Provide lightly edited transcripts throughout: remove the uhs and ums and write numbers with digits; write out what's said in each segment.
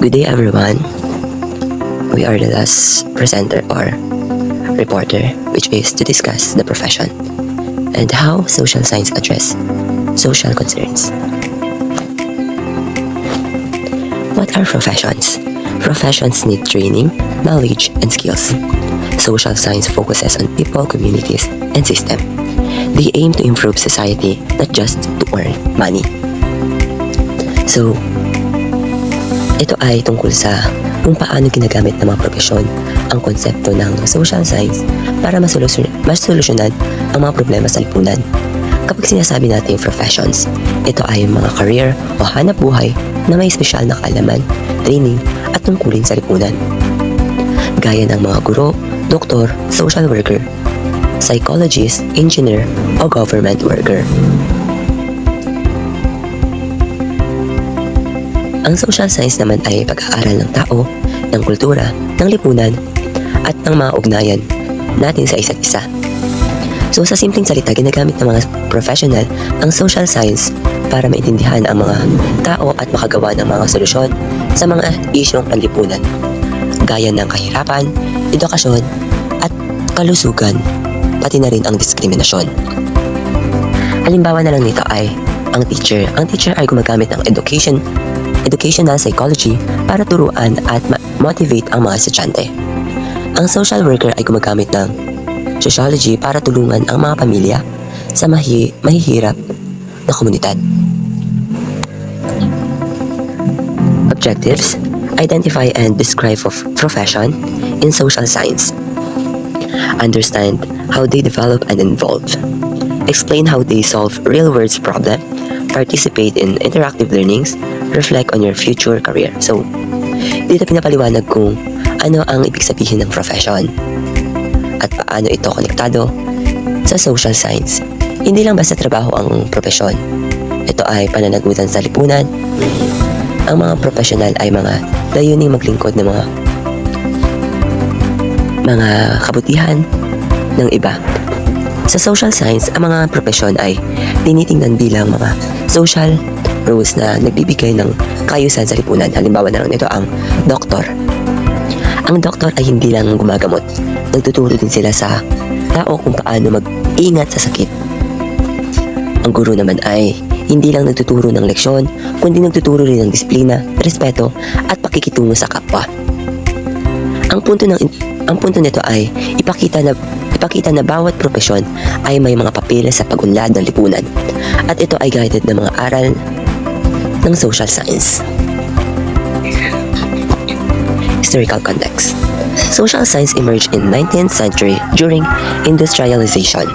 Good day everyone. We are the last presenter or reporter, which is to discuss the profession and how social science address social concerns. What are professions? Professions need training, knowledge, and skills. Social science focuses on people, communities, and system. They aim to improve society, not just to earn money. So, ito ay tungkol sa kung paano ginagamit ng mga profesyon ang konsepto ng social science para masolusyonan ang mga problema sa lipunan. Kapag sinasabi natin professions, ito ay mga career o hanap buhay na may espesyal na kaalaman, training at tungkulin sa lipunan. Gaya ng mga guro, doktor, social worker, psychologist, engineer o government worker. Ang social science naman ay pag-aaral ng tao, ng kultura, ng lipunan, at ng mga ugnayan natin sa isa't isa. So sa simpleng salita, ginagamit ng mga professional ang social science para maintindihan ang mga tao at makagawa ng mga solusyon sa mga isyong panlipunan, gaya ng kahirapan, edukasyon, at kalusugan, pati na rin ang diskriminasyon. Halimbawa na lang nito ay ang teacher. Ang teacher ay gumagamit ng educational psychology para turuan at motivate ang mga estudyante. Ang social worker ay gumagamit ng sociology para tulungan ang mga pamilya sa mahihirap na komunidad. Objectives: identify and describe of profession in social science. Understand how they develop and evolve. Explain how they solve real-world problems. Participate in interactive learnings. Reflect on your future career. So, dito pinapaliwanag kung ano ang ibig sabihin ng profession at paano ito konektado sa social science. Hindi lang basta trabaho ang profesyon. Ito ay pananagutan sa lipunan. Ang mga professional ay mga layuning maglingkod ng mga kabutihan ng iba. Sa social science, ang mga profesyon ay tinitingnan bilang mga social roles na nagbibigay ng kaayusan sa lipunan. Halimbawa na lang nito ang doktor. Ang doktor ay hindi lang gumagamot. Nagtuturo din sila sa tao kung paano mag-ingat sa sakit. Ang guro naman ay hindi lang nagtuturo ng leksyon, kundi nagtuturo rin ng disiplina, respeto, at pakikitungo sa kapwa. Ang punto nito ay ipakita na bawat profesyon ay may mga papeles sa pag-unlad ng lipunan, at ito ay guided ng mga aral ng social science. Historical context. Social science emerged in 19th century during industrialization.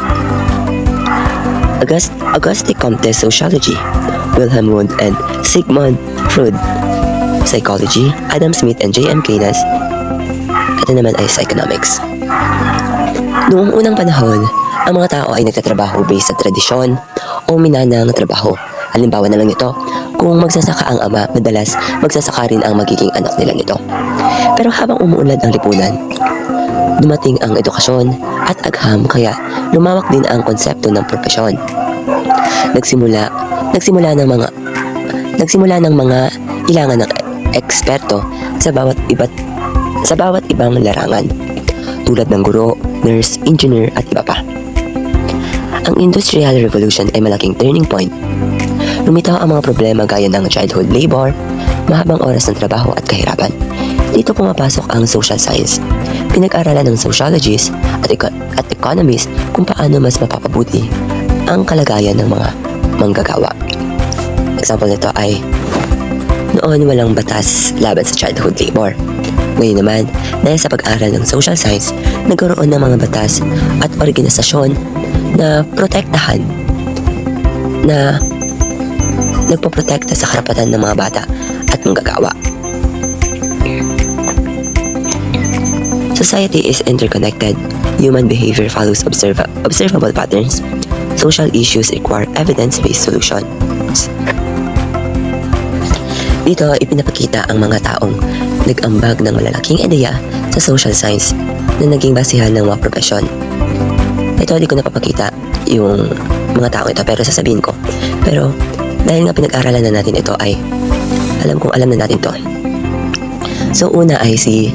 Auguste Comte sociology, Wilhelm Wundt and Sigmund Freud psychology, Adam Smith and J.M. Keynes. Ito naman ay economics. Noong unang panahon, ang mga tao ay nagtatrabaho based sa tradisyon o minanang trabaho. Halimbawa na lang ito, kung magsasaka ang ama, madalas magsasaka rin ang magiging anak nila nito. Pero habang umuunlad ang lipunan, dumating ang edukasyon at agham, kaya lumawak din ang konsepto ng profesyon. Nagsimula ng mga ilangan ng eksperto sa bawat ibang larangan, tulad ng guro, nurse, engineer at iba pa. Ang Industrial Revolution ay malaking turning point. Lumitaw ang mga problema gaya ng childhood labor, mahabang oras ng trabaho at kahirapan. Dito pumapasok ang social science. Pinag-aralan ng sociologists at economists kung paano mas mapapabuti ang kalagayan ng mga manggagawa. Example nito ay noon walang batas laban sa childhood labor. Ngayon naman, dahil sa pag-aral ng social science, nagkaroon ng mga batas at organisasyon na protektahan, na nagpoprotekta sa karapatan ng mga bata at manggagawa. Society is interconnected. Human behavior follows observable patterns. Social issues require evidence-based solutions. Dito, ipinapakita ang mga taong nag-ambag ng malalaking ideya sa social science na naging basihan ng mga profesyon. Ito, di ko napapakita yung mga taong ito, pero sasabihin ko. Pero, dahil nga pinag-aralan na natin ito ay alam na natin to. So una ay si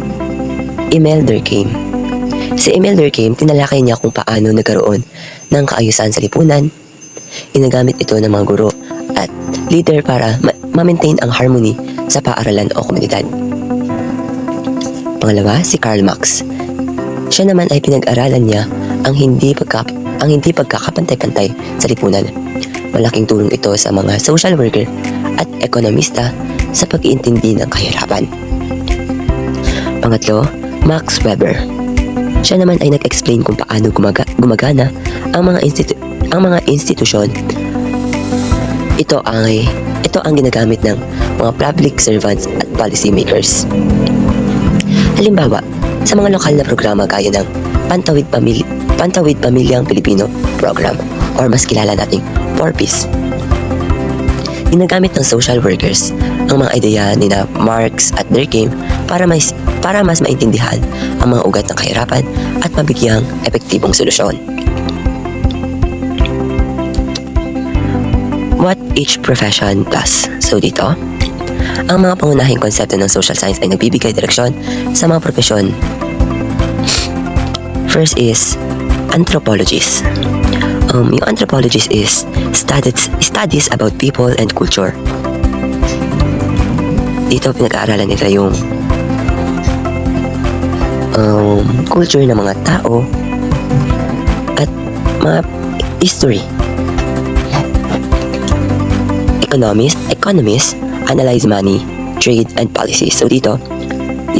Emil Durkheim. Si Emil Durkheim, tinalakay niya kung paano nagkaroon ng kaayusan sa lipunan. Inagamit ito ng mga guro at leader para ma-maintain ang harmony sa paaralan o komunidad. Pangalawa, si Karl Marx. Siya naman ay pinag-aralan niya ang hindi pagkakapantay-pantay sa lipunan. Malaking tulong ito sa mga social worker at ekonomista sa pag-iintindi ng kahirapan. Pangatlo, Max Weber. Siya naman ay nag-explain kung paano gumagana ang mga institusyon. Ito ang ginagamit ng mga public servants at policy makers. Halimbawa, sa mga lokal na programa gaya ng Pantawid Pamilyang Pilipino Program or mas kilala nating 4Ps. Ginagamit ng social workers ang mga ideya ni na Marx at Durkheim para mas maintindihan ang mga ugat ng kahirapan at mabigyang epektibong solusyon. What each profession does. So dito, ang mga pangunahing konsepto ng social science ay nagbibigay direksyon sa mga propesyon. First is anthropologist. Yung anthropologist is studies about people and culture. Dito pinag-aaralan nila yung culture ng mga tao at mga history. Economists analyze money, trade, and policy. So dito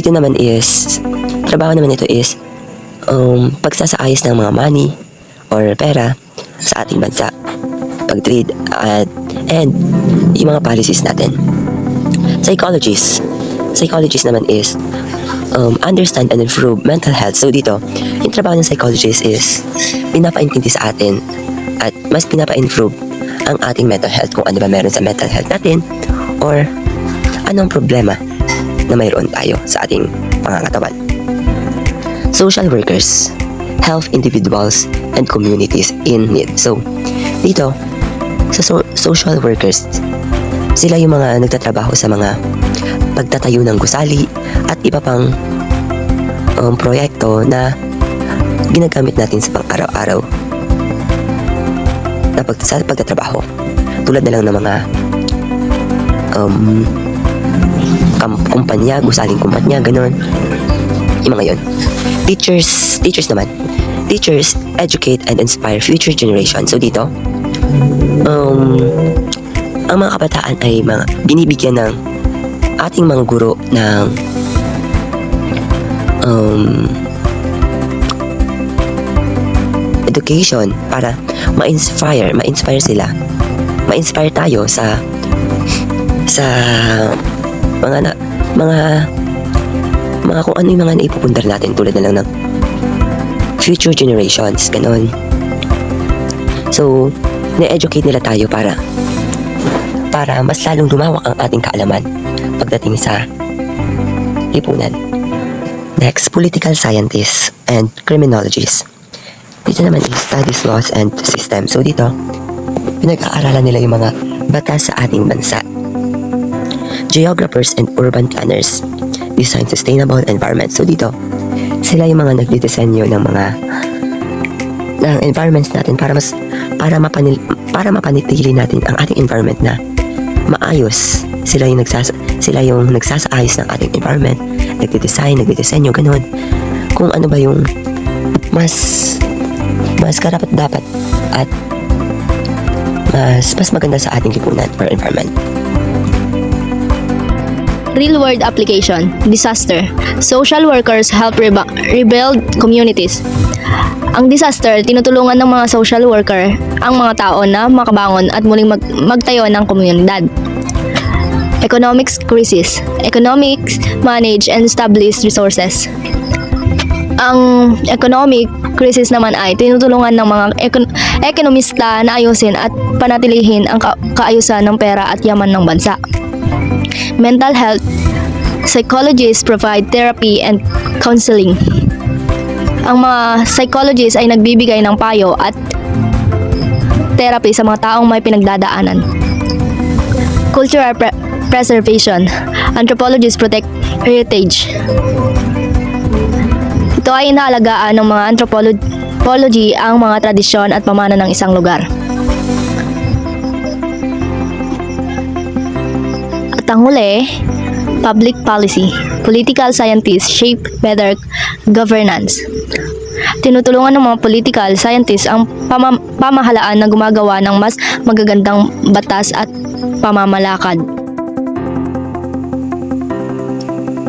naman is trabaho naman ito is pagsasaayos ng mga money or pera sa ating bansa, pag-trade and yung mga policies natin. Psychologist naman is understand and improve mental health. So dito, yung trabaho ng psychologist is pinapaintindi sa atin at mas pinapa-improve ang ating mental health, kung ano ba meron sa mental health natin or anong problema na mayroon tayo sa ating pangangatawan. Social workers help individuals and communities in need. So, dito, sa social workers, sila yung mga nagtatrabaho sa mga pagtatayo ng gusali at iba pang proyekto na ginagamit natin sa pang-araw-araw na pagtatrabaho. Tulad na lang ng mga kumpanya, gusaling kumpanya, ganun. Yung mga yun. Teachers naman. Teachers educate and inspire future generation. So dito, ang mga kabataan ay binibigyan ng ating mga guro ng education para ma-inspire sila. Ma-inspire tayo sa mga kung ano yung mga naipupundar natin, tulad na lang ng future generations, ganon. So, na-educate nila tayo para mas lalong lumawak ang ating kaalaman pagdating sa lipunan. Next, political scientists and criminologists. Dito naman is studies laws and systems. So dito, pinag-aaralan nila yung mga batas sa ating bansa. Geographers and urban planners design sustainable environment. So dito, sila yung mga nagdidisenyo ng environments natin para mapanatili natin ang ating environment na maayos. Sila yung nagsasaayos ng ating environment, nagdidisenyo, ganun. Kung ano ba yung mas karapat-dapat at mas maganda sa ating lipunan or environment. Real-world application, disaster. Social workers help rebuild communities. Ang disaster, tinutulungan ng mga social worker ang mga tao na makabangon at muling magtayo ng komunidad. Economics crisis. Economics manage and establish resources. Ang economic crisis naman ay tinutulungan ng mga ekonomista na ayusin at panatilihin ang kaayusan ng pera at yaman ng bansa. Mental health. Psychologists provide therapy and counseling. Ang mga psychologists ay nagbibigay ng payo at therapy sa mga taong may pinagdadaanan. Cultural preservation. Anthropologists protect heritage. Ito ay inaalagaan ng mga anthropology ang mga tradisyon at pamana ng isang lugar. At ang huli, public policy. Political scientists shape better governance. Tinutulungan ng mga political scientists ang pamahalaan na gumagawa ng mas magagandang batas at pamamalakad.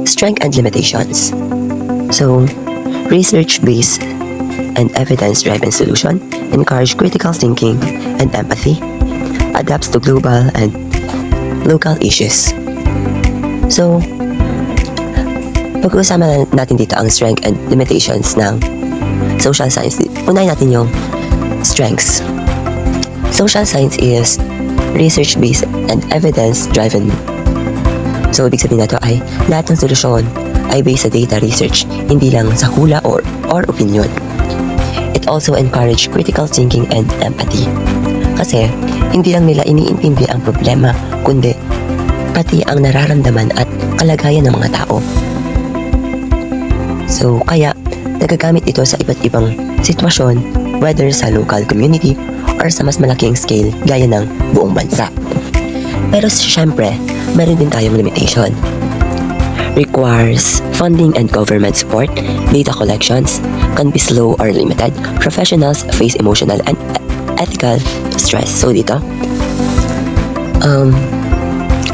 Strength and limitations. So, research-based and evidence-driven solution encourage critical thinking and empathy, adapts to global and local issues. So, pag-uusapan natin dito ang strength and limitations ng social science. Unahin natin yung strengths. Social science is research-based and evidence-driven. So, ibig sabihin na ito ay lahat ng solusyon ay based sa data research, hindi lang sa hula or opinion. It also encourage critical thinking and empathy. Kasi, hindi lang nila iniintindi ang problema, kundi pati ang nararamdaman at kalagayan ng mga tao. So, kaya, nagagamit ito sa iba't ibang sitwasyon, whether sa local community or sa mas malaking scale gaya ng buong bansa. Pero syempre, meron din tayong limitation. Requires funding and government support, data collections, can be slow or limited, professionals face emotional and ethical stress. So dito,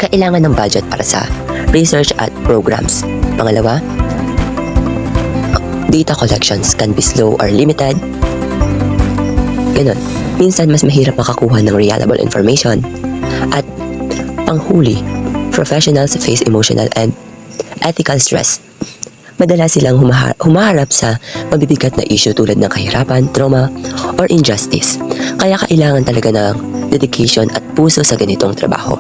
kailangan ng budget para sa research at programs. Pangalawa, data collections can be slow or limited. Ganon. Minsan mas mahirap makakuha ng reliable information. At panghuli, professionals face emotional and ethical stress. Madalas silang humaharap sa mabibigat na issue tulad ng kahirapan, trauma, or injustice. Kaya kailangan talaga ng dedication at puso sa ganitong trabaho.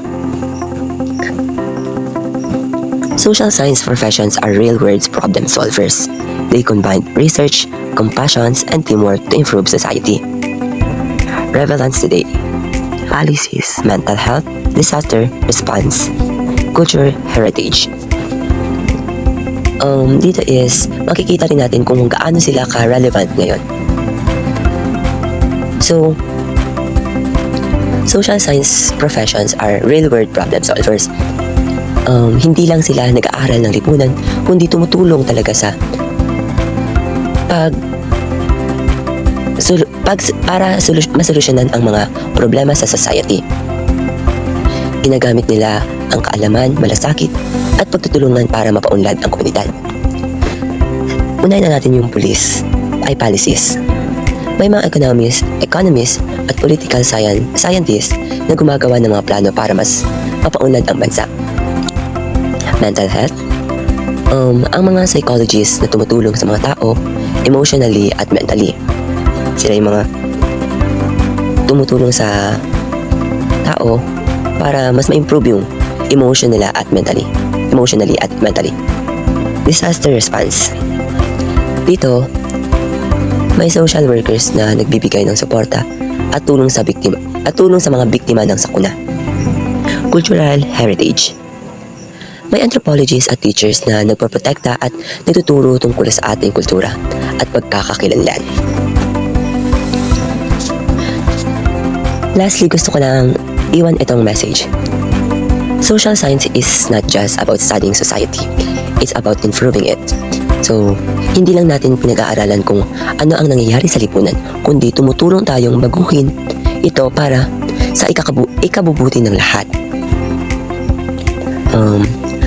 Social science professions are real-world problem solvers. They combine research, compassion, and teamwork to improve society. Relevance today: policies, mental health, disaster response, culture, heritage. Dito is makikita rin natin kung gaano sila ka-relevant ngayon. So, social science professions are real-world problem solvers. Hindi lang sila nag-aaral ng lipunan, kundi tumutulong talaga sa para masolusyonan ang mga problema sa society. Ginagamit nila ang kaalaman, malasakit, at pagtutulungan para mapaunlad ang komunidad. Unahin na natin yung police ay policies. May mga economists at political scientists na gumagawa ng mga plano para mas mapaunlad ang bansa. Mental health, ang mga psychologists na tumutulong sa mga tao emotionally at mentally. Sila yung mga tumutulong sa tao para mas ma-improve yung emotionally at mentally. Disaster response. Dito, may social workers na nagbibigay ng suporta at tulong sa mga biktima ng sakuna. Cultural heritage. May anthropologists at teachers na nagpoprotekta at nagtuturo tungkol sa ating kultura at pagkakakilanlan. Lastly, gusto ko lang iwan itong message. Social science is not just about studying society. It's about improving it. So, hindi lang natin pinag-aaralan kung ano ang nangyayari sa lipunan, kundi tumutulong tayong baguhin ito para sa ikabubuti ng lahat.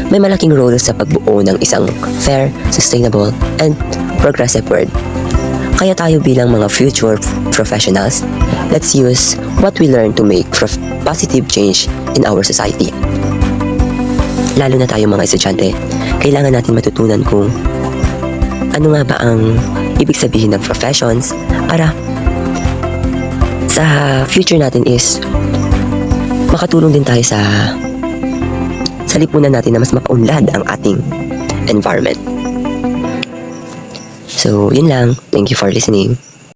May malaking role sa pagbuo ng isang fair, sustainable, and progressive world. Kaya tayo bilang mga future professionals, let's use what we learn to make positive change in our society. Lalo na tayo mga estudyante, kailangan natin matutunan kung ano nga ba ang ibig sabihin ng professions para sa future natin is makatulong din tayo sa lipunan natin na mas mapaunlad ang ating environment. So, yun lang. Thank you for listening.